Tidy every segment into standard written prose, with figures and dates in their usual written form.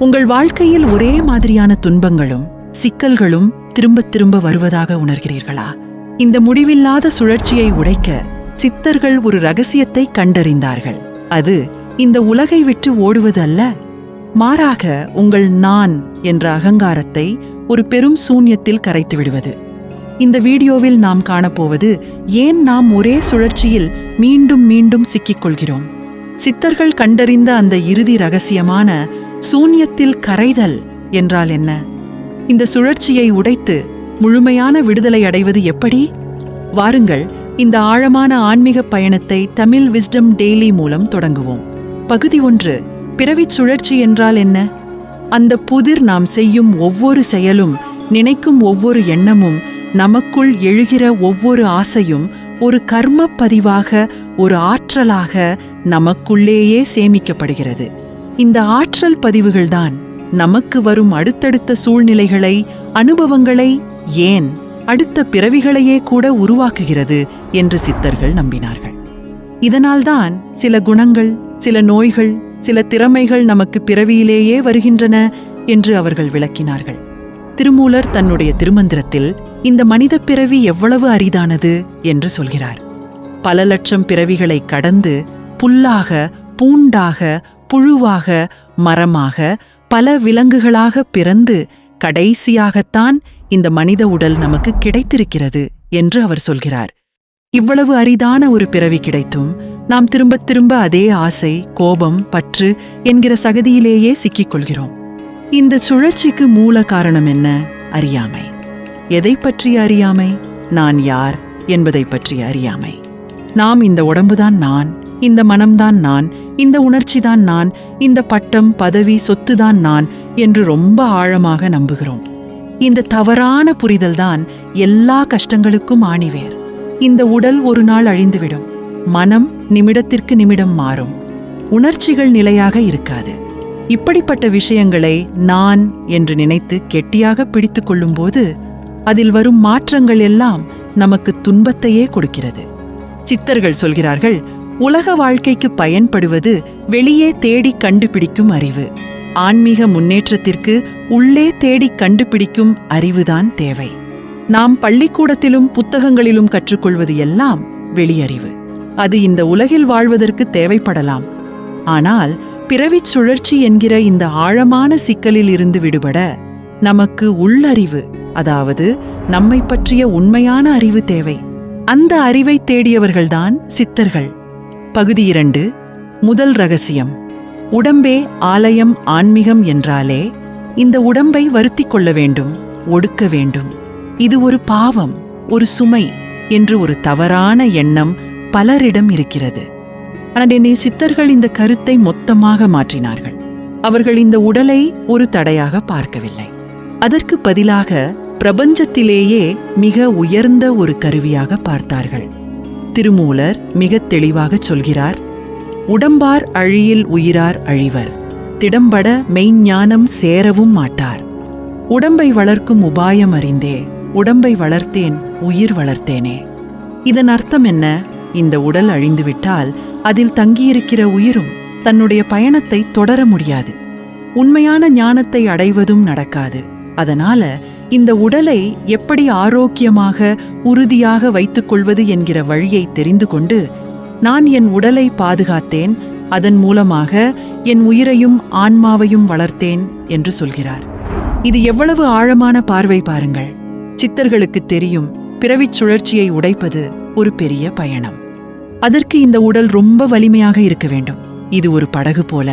உங்கள் வாழ்க்கையில் ஒரே மாதிரியான துன்பங்களும் சிக்கல்களும் திரும்ப திரும்ப வருவதாக உணர்கிறீர்களா? இந்த முடிவில்லாத சுழற்சியை உடைக்க சித்தர்கள் ஒரு ரகசியத்தை கண்டறிந்தார்கள். அது இந்த உலகை விட்டு ஓடுவது அல்ல, மாறாக உங்கள் நான் என்ற அகங்காரத்தை ஒரு பெரும் சூன்யத்தில் கரைத்து விடுவது. இந்த வீடியோவில் நாம் காணப்போவது ஏன் நாம் ஒரே சுழற்சியில் மீண்டும் மீண்டும் சிக்கிக்கொள்கிறோம். சித்தர்கள் கண்டறிந்த அந்த இறுதி ரகசியமான சூன்யத்தில் கரைதல் என்றால் என்ன? இந்த சுழற்சியை உடைத்து முழுமையான விடுதலை அடைவது எப்படி? வாருங்கள், இந்த ஆழமான ஆன்மீக பயணத்தை தமிழ் விஸ்டம் டெய்லி மூலம் தொடங்குவோம். பகுதி 1. பிறவிச் சுழற்சி என்றால் என்ன? அந்த புதிர் நாம் செய்யும் ஒவ்வொரு செயலும், நினைக்கும் ஒவ்வொரு எண்ணமும், நமக்குள் எழுகிற ஒவ்வொரு ஆசையும் ஒரு கர்ம பதிவாக, ஒரு ஆற்றலாக நமக்குள்ளேயே சேமிக்கப்படுகிறது. இந்த ஆற்றல் பதிவுகள்தான் நமக்கு வரும் அடுத்தடுத்த சூழ்நிலைகளை, அனுபவங்களை, ஏன் அடுத்த பிறவிகளையே கூட உருவாக்குகிறது என்று சித்தர்கள் நம்பினார்கள். இதனால்தான் சில குணங்கள், சில நோய்கள், சில திறமைகள் நமக்கு பிறவியிலேயே வருகின்றன என்று அவர்கள் விளக்கினார்கள். திருமூலர் தன்னுடைய திருமந்திரத்தில் இந்த மனித பிறவி எவ்வளவு அரிதானது என்று சொல்கிறார். பல லட்சம் பிறவிகளை கடந்து புல்லாக, பூண்டாக, புழுவாக, மரமாக, பல விலங்குகளாக பிறந்து கடைசியாகத்தான் இந்த மனித உடல் நமக்கு கிடைத்திருக்கிறது என்று அவர் சொல்கிறார். இவ்வளவு அரிதான ஒரு பிறவி கிடைத்தும் நாம் திரும்ப திரும்ப அதே ஆசை, கோபம், பற்று என்கிற சகதியிலேயே சிக்கிக்கொள்கிறோம். இந்த சுழற்சிக்கு மூல காரணம் என்ன? அறியாமை. எதை பற்றிய அறியாமை? நான் யார் என்பதை பற்றிய அறியாமை. நாம் இந்த உடம்புதான் நான், இந்த மனம்தான் நான், இந்த உணர்ச்சிதான் நான், இந்த பட்டம், பதவி, சொத்துதான் நான் என்று ரொம்ப ஆழமாக நம்புகிறோம். இந்த தவறான புரிதல்தான் எல்லா கஷ்டங்களுக்கும் ஆணிவேர். இந்த உடல் ஒரு நாள் அழிந்துவிடும். மனம் நிமிடத்திற்கு நிமிடம் மாறும். உணர்ச்சிகள் நிலையாக இருக்காது. இப்படிப்பட்ட விஷயங்களை நான் என்று நினைத்து கெட்டியாக பிடித்து கொள்ளும்போது அதில் வரும் மாற்றங்கள் எல்லாம் நமக்கு துன்பத்தையே கொடுக்கிறது. சித்தர்கள் சொல்கிறார்கள், உலக வாழ்க்கைக்கு பயன்படுவது வெளியே தேடி கண்டுபிடிக்கும் அறிவு. ஆன்மீக முன்னேற்றத்திற்கு உள்ளே தேடி கண்டுபிடிக்கும் அறிவுதான் தேவை. நாம் பள்ளிக்கூடத்திலும் புத்தகங்களிலும் கற்றுக்கொள்வது எல்லாம் வெளியறிவு. அது இந்த உலகில் வாழ்வதற்கு தேவைப்படலாம். ஆனால் பிறவிச் சுழற்சி என்கிற இந்த ஆழமான சிக்கலில் இருந்து விடுபட நமக்கு உள்ளறிவு, அதாவது நம்மை பற்றிய உண்மையான அறிவு தேவை. அந்த அறிவை தேடியவர்கள்தான் சித்தர்கள். பகுதி 2. முதல் ரகசியம். உடம்பே ஆலயம். ஆன்மீகம் என்றாலே இந்த உடம்பை வருத்திக் கொள்ள வேண்டும், ஒடுக்க வேண்டும். இது ஒரு பாவம், ஒரு சுமை என்று ஒரு தவறான எண்ணம் பலரிடம் இருக்கிறது. ஆனால் என்னை சித்தர்கள் இந்த கருத்தை மொத்தமாக மாற்றினார்கள். அவர்கள் இந்த உடலை ஒரு தடையாக பார்க்கவில்லை. அதற்கு பதிலாக பிரபஞ்சத்திலேயே மிக உயர்ந்த ஒரு கருவியாக பார்த்தார்கள். திருமூலர் மிக தெளிவாக சொல்கிறார், உடம்பார் அழியில் உயிரார் அழிவர், திடம்பட மெய்ஞானம் சேரவும் மாட்டார். உடம்பை வளர்க்கும் உபாயம் அறிந்தே உடம்பை வளர்த்தேன், உயிர் வளர்த்தேனே. இதன் அர்த்தம் என்ன? இந்த உடல் அழிந்துவிட்டால் அதில் தங்கியிருக்கிற உயிரும் தன்னுடைய பயணத்தை தொடர முடியாது. உண்மையான ஞானத்தை அடைவதும் நடக்காது. அதனால இந்த உடலை எப்படி ஆரோக்கியமாக, உறுதியாக வைத்துக் கொள்வது என்கிற வழியை தெரிந்து கொண்டு நான் என் உடலை பாதுகாத்தேன், அதன் மூலமாக என் உயிரையும் ஆன்மாவையும் வளர்த்தேன் என்று சொல்கிறார். இது எவ்வளவு ஆழமான பார்வை பாருங்கள். சித்தர்களுக்கு தெரியும், பிறவிச் சுழற்சியை உடைப்பது ஒரு பெரிய பயணம். அதற்கு இந்த உடல் ரொம்ப வலிமையாக இருக்க வேண்டும். இது ஒரு படகு போல.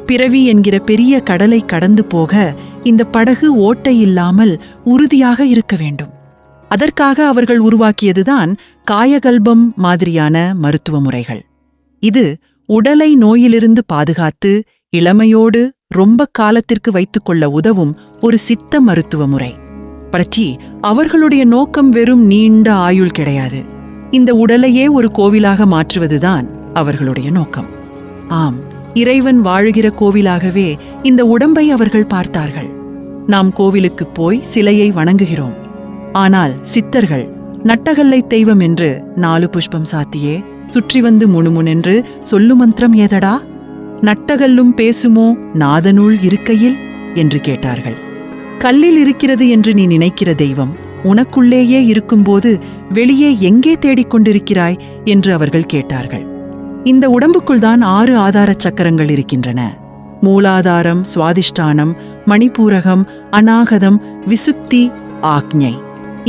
பிறவி என்கிற பெரிய கடலை கடந்து போக இந்த படகு ஓட்டை இல்லாமல் உறுதியாக இருக்க வேண்டும். அதற்காக அவர்கள் உருவாக்கியதுதான் காயகல்பம் மாதிரியான மருத்துவ முறைகள். இது உடலை நோயிலிருந்து பாதுகாத்து இளமையோடு ரொம்ப காலத்திற்கு வைத்துக்கொள்ள உதவும் ஒரு சித்த மருத்துவ முறை. பற்றி அவர்களுடைய நோக்கம் வெறும் நீண்ட ஆயுள் கிடையாது. இந்த உடலையே ஒரு கோவிலாக மாற்றுவதுதான் அவர்களுடைய நோக்கம். ஆம், இறைவன் வாழுகிற கோவிலாகவே இந்த உடம்பை அவர்கள் பார்த்தார்கள். நாம் கோவிலுக்கு போய் சிலையை வணங்குகிறோம். ஆனால் சித்தர்கள் நட்டகல்லை தெய்வம் என்று 4 புஷ்பம் சாத்தியே சுற்றி வந்து முணுமுனென்று சொல்லு மந்திரம் ஏதடா? நட்டகல்லும் பேசுமோ நாதனுள் இருக்கையில் என்று கேட்டார்கள். கல்லில் இருக்கிறது என்று நீ நினைக்கிற தெய்வம் உனக்குள்ளேயே இருக்கும்போது வெளியே எங்கே தேடிக்கொண்டிருக்கிறாய் என்று அவர்கள் கேட்டார்கள். இந்த உடம்புக்குள் தான் 6 ஆதார சக்கரங்கள் இருக்கின்றன. மூலாதாரம், சுவாதிஷ்டானம், மணிப்பூரகம், அநாகதம், விசுக்தி, ஆக்ஞை.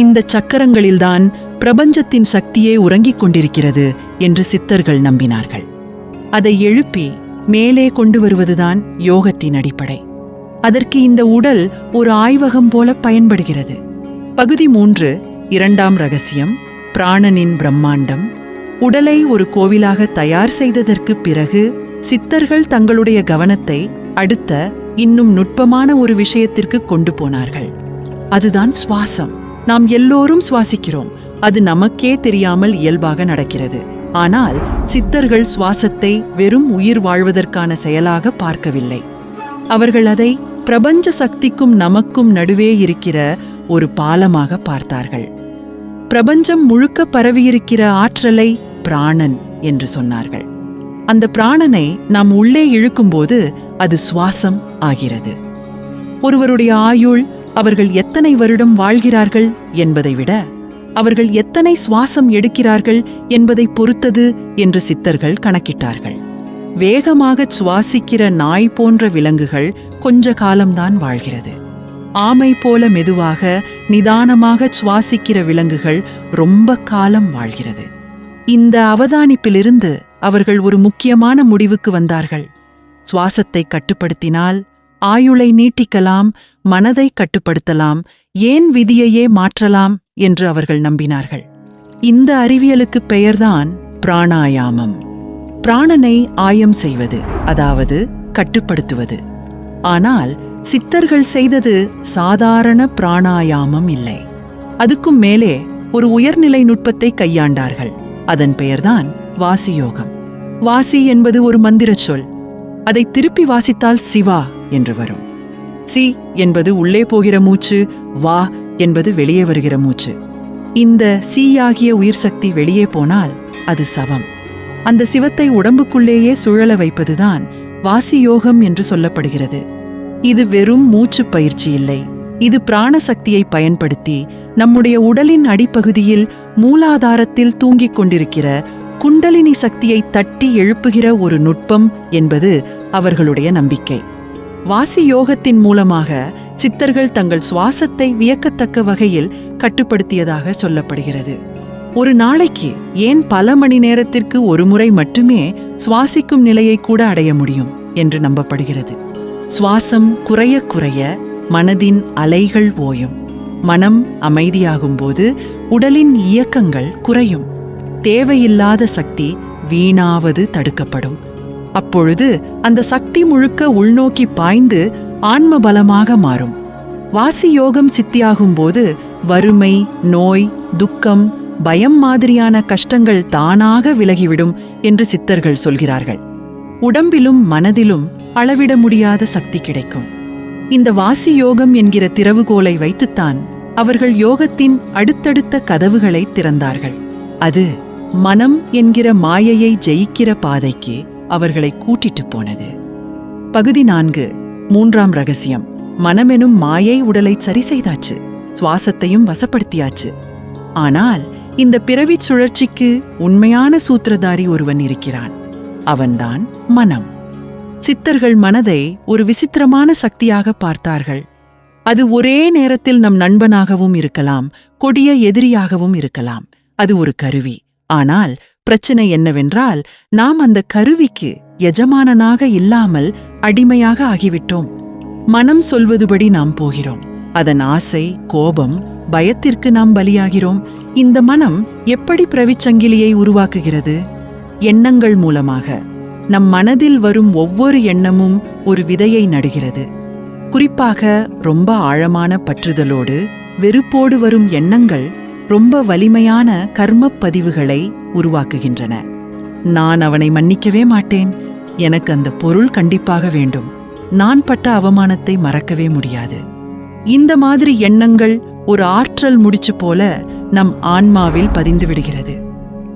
இந்த சக்கரங்களில்தான் பிரபஞ்சத்தின் சக்தியே உறங்கிக் கொண்டிருக்கிறது என்று சித்தர்கள் நம்பினார்கள். அதை எழுப்பி மேலே கொண்டு வருவதுதான் யோகத்தின் அடிப்படை. அதற்கு இந்த உடல் ஒரு ஆய்வகம் போல பயன்படுகிறது. பகுதி 3, 2ஆம் ரகசியம், பிராணனின் பிரம்மாண்டம். உடலை ஒரு கோவிலாக தயார் செய்ததற்கு பிறகு சித்தர்கள் தங்களுடைய கவனத்தை அடுத்த இன்னும் நுட்பமான ஒரு விஷயத்திற்கு கொண்டு போனார்கள். அதுதான் சுவாசம். நாம் எல்லோரும் சுவாசிக்கிறோம். அது நமக்கே தெரியாமல் இயல்பாக நடக்கிறது. ஆனால் சித்தர்கள் சுவாசத்தை வெறும் உயிர் வாழ்வதற்கான செயலாக பார்க்கவில்லை. அவர்கள் அதை பிரபஞ்ச சக்திக்கும் நமக்கும் நடுவே இருக்கிற ஒரு பாலமாக பார்த்தார்கள். பிரபஞ்சம் முழுக்க பரவியிருக்கிற ஆற்றலை பிராணன் என்று சொன்னார்கள். அந்த பிராணனை நாம் உள்ளே இழுக்கும்போது அது சுவாசம் ஆகிறது. ஒருவருடைய ஆயுள் அவர்கள் எத்தனை வருடம் வாழ்கிறார்கள் என்பதை விட அவர்கள் எத்தனை சுவாசம் எடுக்கிறார்கள் என்பதை பொறுத்தது என்று சித்தர்கள் கணக்கிட்டார்கள். வேகமாக சுவாசிக்கிற நாய் போன்ற விலங்குகள் கொஞ்ச காலம்தான் வாழ்கிறது. ஆமை போல மெதுவாக நிதானமாக சுவாசிக்கிற விலங்குகள் ரொம்ப காலம் வாழ்கிறது. இந்த அவதானிப்பிலிருந்து அவர்கள் ஒரு முக்கியமான முடிவுக்கு வந்தார்கள். சுவாசத்தை கட்டுப்படுத்தினால் ஆயுளை நீட்டிக்கலாம், மனதை கட்டுப்படுத்தலாம், ஏன் விதியையே மாற்றலாம் என்று அவர்கள் நம்பினார்கள். இந்த அறிவியலுக்கு பெயர்தான் பிராணாயாமம். பிராணனை ஆயம் செய்வது, அதாவது கட்டுப்படுத்துவது. ஆனால் சித்தர்கள் செய்தது சாதாரண பிராணாயாமம் இல்லை. அதுக்கும் மேலே ஒரு உயர்நிலை நுட்பத்தை கையாண்டார்கள். அதன் பெயர்தான் வாசியோகம். வாசி என்பது ஒரு மந்திர சொல். அதை திருப்பி வாசித்தால் சிவா என்று வரும். சி என்பது உள்ளே போகிற மூச்சு, வா என்பது வெளியே வருகிற மூச்சு. இந்த சி ஆகிய உயிர் சக்தி வெளியே போனால் அது சவம். அந்த சிவத்தை உடம்புக்குள்ளேயே சுழல வைப்பதுதான் வாசியோகம் என்று சொல்லப்படுகிறது. இது வெறும் மூச்சு பயிற்சி இல்லை. இது பிராணசக்தியை பயன்படுத்தி நம்முடைய உடலின் அடிப்பகுதியில் மூலாதாரத்தில் தூங்கிக் கொண்டிருக்கிற குண்டலினி சக்தியை தட்டி எழுப்புகிற ஒரு நுட்பம் என்பது அவர்களுடைய நம்பிக்கை. வாசி யோகத்தின் மூலமாக சித்தர்கள் தங்கள் சுவாசத்தை வியக்கத்தக்க வகையில் கட்டுப்படுத்தியதாக சொல்லப்படுகிறது. ஒரு நாளைக்கு ஏன் பல மணி நேரத்திற்கு ஒரு முறை மட்டுமே சுவாசிக்கும் நிலையை கூட அடைய முடியும் என்று நம்பப்படுகிறது. சுவாசம் குறைய குறைய மனதின் அலைகள் ஓயும். மனம் அமைதியாகும்போது உடலின் இயக்கங்கள் குறையும். தேவையில்லாத சக்தி வீணாவது தடுக்கப்படும். அப்பொழுது அந்த சக்தி முழுக்க உள்நோக்கி பாய்ந்து ஆன்ம பலமாக மாறும். வாசி யோகம் சித்தியாகும்போது வறுமை, நோய், துக்கம், பயம் மாதிரியான கஷ்டங்கள் தானாக விலகிவிடும் என்று சித்தர்கள் சொல்கிறார்கள். உடம்பிலும் மனதிலும் அளவிட முடியாத சக்தி கிடைக்கும். இந்த வாசி யோகம் என்கிற திறவுகோலை வைத்துத்தான் அவர்கள் யோகத்தின் அடுத்தடுத்த கதவுகளை திறந்தார்கள். அது மனம் என்கிற மாயையை ஜெயிக்கிற பாதைக்கு அவர்களை கூட்டிட்டு போனது. பகுதி 4, 3ஆம் ரகசியம். மனமெனும் மாயை உடலை சரி செய்தாச்சு, சுவாசத்தையும் வசப்படுத்தியாச்சு. ஆனால் இந்த பிறவி சுழற்சிக்கு உண்மையான சூத்திரதாரி ஒருவன் இருக்கிறான். அவன்தான் மனம். சித்தர்கள் மனதை ஒரு விசித்திரமான சக்தியாக பார்த்தார்கள். அது ஒரே நேரத்தில் நம் நண்பனாகவும் இருக்கலாம், கொடிய எதிரியாகவும் இருக்கலாம். அது ஒரு கருவி. ஆனால் பிரச்சனை என்னவென்றால், நாம் அந்த கருவிக்கு எஜமானனாக இல்லாமல் அடிமையாக ஆகிவிட்டோம். மனம் சொல்வதுபடி நாம் போகிறோம். அதன் ஆசை, கோபம், பயத்திற்கு நாம் பலியாகிறோம். இந்த மனம் எப்படி பிரவிச்சங்கிலியை உருவாக்குகிறது? எண்ணங்கள் மூலமாக. நம் மனதில் வரும் ஒவ்வொரு எண்ணமும் ஒரு விதையை நடுகிறது. குறிப்பாக ரொம்ப ஆழமான பற்றுதலோடு வெறுப்போடு வரும் எண்ணங்கள் ரொம்ப வலிமையான கர்மப் பதிவுகளை உருவாக்குகின்றன. நான் அவனை மன்னிக்கவே மாட்டேன், எனக்கு அந்த பொருள் கண்டிப்பாக வேண்டும், நான் பட்ட அவமானத்தை மறக்கவே முடியாது. இந்த மாதிரி எண்ணங்கள் ஒரு ஆற்றல் முடிச்சு போல நம் ஆன்மாவில் பதிந்து விடுகிறது.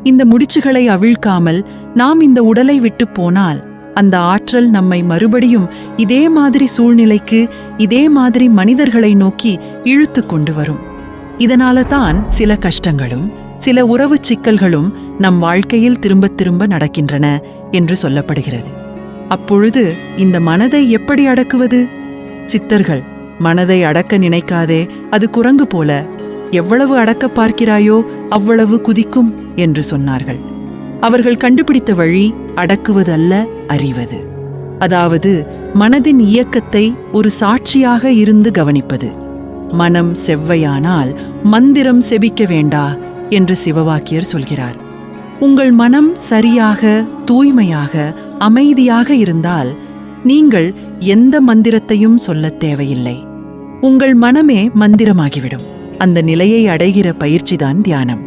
இந்த முடிச்சுகளை அவிழ்க்காமல் நாம் இந்த உடலை விட்டு போனால் அந்த ஆற்றல் நம்மை மறுபடியும் இதே மாதிரி சூழ்நிலைக்கு, இதே மாதிரி மனிதர்களை நோக்கி இழுத்து கொண்டு வரும். இதனால தான் சில கஷ்டங்களும் சில உறவு சிக்கல்களும் நம் வாழ்க்கையில் திரும்ப திரும்ப நடக்கின்றன என்று சொல்லப்படுகிறது. அப்பொழுது இந்த மனதை எப்படி அடக்குவது? சித்தர்கள், மனதை அடக்க நினைக்காதே, அது குரங்கு போல, எவ்வளவு அடக்க பார்க்கிறாயோ அவ்வளவு குதிக்கும் என்று சொன்னார்கள். அவர்கள் கண்டுபிடித்த வழி அடக்குவதல்ல, அறிவது. அதாவது மனதின் இயக்கத்தை ஒரு சாட்சியாக இருந்து கவனிப்பது. மனம் செவ்வையானால் மந்திரம் செபிக்க வேண்டா என்று சிவவாக்கியர் சொல்கிறார். உங்கள் மனம் சரியாக, தூய்மையாக, அமைதியாக இருந்தால் நீங்கள் எந்த மந்திரத்தையும் சொல்லத் தேவையில்லை. உங்கள் மனமே மந்திரமாகிவிடும். அந்த நிலையை அடைகிற பயிற்சிதான் தியானம்.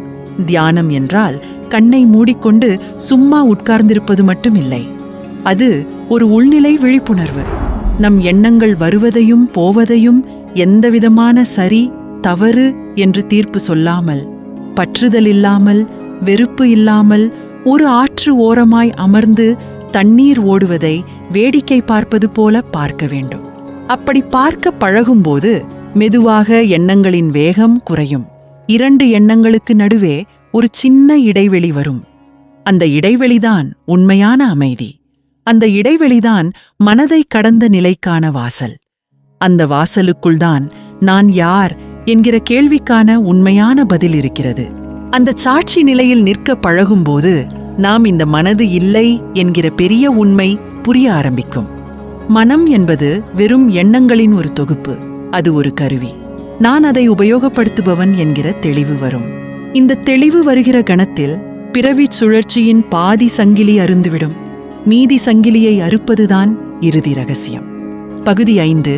தியானம் என்றால் கண்ணை மூடிக்கொண்டு சும்மா உட்கார்ந்திருப்பது மட்டும் இல்லை. அது ஒரு உள்நிலை விழிப்புணர்வு. நம் எண்ணங்கள் வருவதையும் போவதையும் எந்தவிதமான சரி தவறு என்று தீர்ப்பு சொல்லாமல், பற்றுதல் இல்லாமல், வெறுப்பு இல்லாமல், ஒரு ஆற்று ஓரமாய் அமர்ந்து தண்ணீர் ஓடுவதை வேடிக்கை பார்ப்பது போல பார்க்க வேண்டும். அப்படி பார்க்க பழகும்போது மெதுவாக எண்ணங்களின் வேகம் குறையும். 2 எண்ணங்களுக்கு நடுவே ஒரு சின்ன இடைவெளி வரும். அந்த இடைவெளிதான் உண்மையான அமைதி. அந்த இடைவெளிதான் மனதை கடந்த நிலைக்கான வாசல். அந்த வாசலுக்குள்தான் நான் யார் என்கிற கேள்விக்கான உண்மையான பதில் இருக்கிறது. அந்த சாட்சி நிலையில் நிற்க பழகும்போது நாம் இந்த மனது இல்லை என்கிற பெரிய உண்மை புரிய ஆரம்பிக்கும். மனம் என்பது வெறும் எண்ணங்களின் ஒரு தொகுப்பு. அது ஒரு கருவி. நான் அதை உபயோகப்படுத்துபவன் என்கிற தெளிவு வரும். இந்த தெளிவு வருகிற கணத்தில் பிறவிச் சுழற்சியின் பாதி சங்கிலி அறுந்துவிடும். மீதி சங்கிலியை அறுப்பதுதான் இறுதி ரகசியம். பகுதி 5,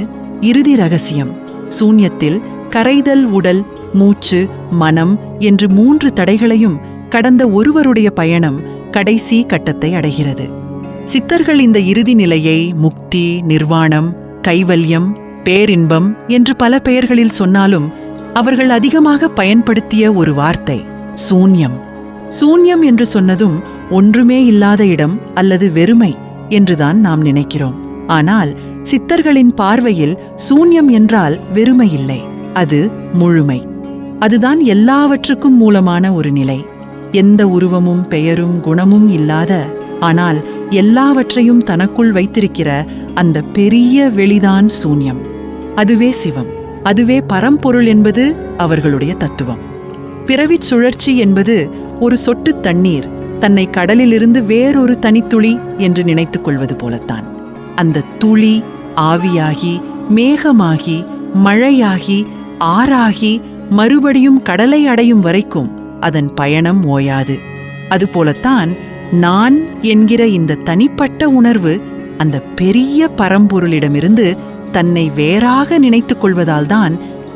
இறுதி ரகசியம். சூன்யத்தில் கரைதல் உடல், மூச்சு, மனம் என்று 3 தடைகளையும் கடந்த ஒருவருடைய பயணம் கடைசி கட்டத்தை அடைகிறது. சித்தர்கள் இந்த இறுதி நிலையை முக்தி, நிர்வாணம், கைவல்யம், பேரின்பம் என்று பல பெயர்களில் சொன்னாலும் அவர்கள் அதிகமாக பயன்படுத்திய ஒரு வார்த்தை சூன்யம். சூன்யம் என்று சொன்னதும் ஒன்றுமே இல்லாத இடம் அல்லது வெறுமை என்றுதான் நாம் நினைக்கிறோம். ஆனால் சித்தர்களின் பார்வையில் சூன்யம் என்றால் வெறுமை இல்லை, அது முழுமை. அதுதான் எல்லாவற்றுக்கும் மூலமான ஒரு நிலை. எந்த உருவமும் பெயரும் குணமும் இல்லாத, ஆனால் எல்லாவற்றையும் தனக்குள் வைத்திருக்கிற அந்த பெரிய வெளிதான் சூன்யம். அதுவே சிவம், அதுவே பரம்பொருள் என்பது அவர்களுடைய தத்துவம். பிறவிச் சுழற்சி என்பது ஒரு சொட்டு தண்ணீர் தன்னை கடலிலிருந்து வேறொரு தனித்துளி என்று நினைத்துக் கொள்வது போலத்தான். அந்த துளி ஆவியாகி, மேகமாகி, மழையாகி, ஆறாகி, மறுபடியும் கடலை அடையும் வரைக்கும் அதன் பயணம் ஓயாது. அதுபோலத்தான் நான் என்கிற இந்த தனிப்பட்ட உணர்வு அந்த பெரிய பரம்பொருளிடமிருந்து தன்னை வேறாக நினைத்துக் கொள்வதால்தான்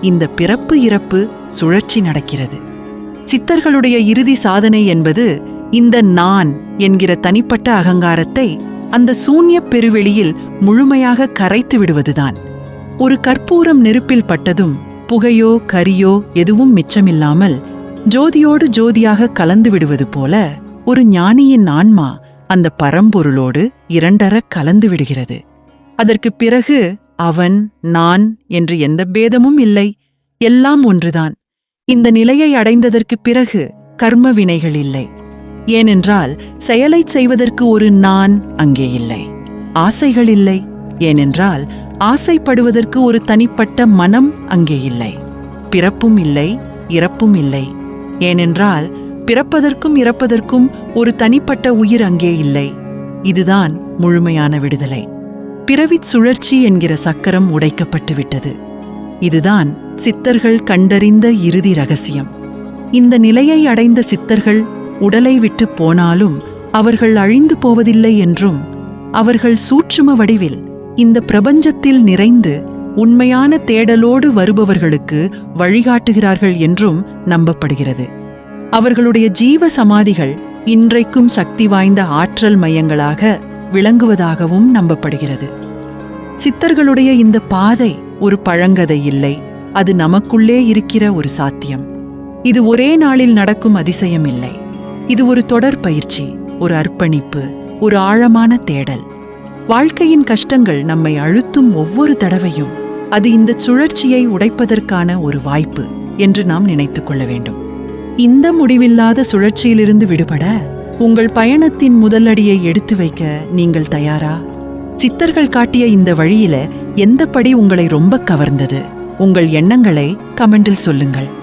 இந்த பிறப்பு இறப்பு சுழற்சி நடக்கிறது. சித்தர்களுடைய இறுதி சாதனை என்பது இந்த நான் என்கிற தனிப்பட்ட அகங்காரத்தை அந்த சூன்ய பெருவெளியில் முழுமையாக கரைத்து விடுவதுதான். ஒரு கற்பூரம் நெருப்பில் பட்டதும் புகையோ கரியோ எதுவும் மிச்சமில்லாமல் ஜோதியோடு ஜோதியாக கலந்து விடுவது போல ஒரு ஞானியின் ஆன்மா அந்த பரம்பொருளோடு 2 கலந்து விடுகிறது. அதற்கு பிறகு அவன், நான் என்று எந்த பேதமும் இல்லை, எல்லாம் ஒன்றுதான். இந்த நிலையை அடைந்ததற்கு பிறகு கர்ம வினைகள் இல்லை. ஏனென்றால் செயலை செய்வதற்கு ஒரு நான் அங்கே இல்லை. ஆசைகள் இல்லை. ஏனென்றால் ஆசைப்படுவதற்கு ஒரு தனிப்பட்ட மனம் அங்கே இல்லை. பிறப்பும் இல்லை, இறப்பும் இல்லை. ஏனென்றால் பிறப்பதற்கும் இறப்பதற்கும் ஒரு தனிப்பட்ட உயிர் அங்கே இல்லை. இதுதான் முழுமையான விடுதலை. பிறவிச் சுழற்சி என்கிற சக்கரம் உடைக்கப்பட்டு விட்டது. இதுதான் சித்தர்கள் கண்டறிந்த இறுதி ரகசியம். இந்த நிலையை அடைந்த சித்தர்கள் உடலை விட்டு போனாலும் அவர்கள் அழிந்து போவதில்லை என்றும், அவர்கள் சூட்சும வடிவில் இந்த பிரபஞ்சத்தில் நிறைந்து உண்மையான தேடலோடு வருபவர்களுக்கு வழிகாட்டுகிறார்கள் என்றும் நம்பப்படுகிறது. அவர்களுடைய ஜீவ சமாதிகள் இன்றைக்கும் சக்தி வாய்ந்த ஆற்றல் மையங்களாக விளங்குவதாகவும் நம்பப்படுகிறது. சித்தர்களுடைய இந்த பாதை ஒரு பழங்கதை இல்லை, அது நமக்குள்ளே இருக்கிற ஒரு சாத்தியம். இது ஒரே நாளில் நடக்கும் அதிசயம் இல்லை. இது ஒரு தொடர் பயிற்சி, ஒரு அர்ப்பணிப்பு, ஒரு ஆழமான தேடல். வாழ்க்கையின் கஷ்டங்கள் நம்மை அழுத்தும் ஒவ்வொரு தடவையும் அது இந்த சுழற்சியை உடைப்பதற்கான ஒரு வாய்ப்பு என்று நாம் நினைத்துக் கொள்ள வேண்டும். இந்த முடிவில்லாத சுழற்சியிலிருந்து விடுபட உங்கள் பயணத்தின் முதல் அடியை எடுத்து வைக்க நீங்கள் தயாரா? சித்தர்கள் காட்டிய இந்த வழியில எந்த படி உங்களை ரொம்ப கவர்ந்தது? உங்கள் எண்ணங்களை கமெண்டில் சொல்லுங்கள்.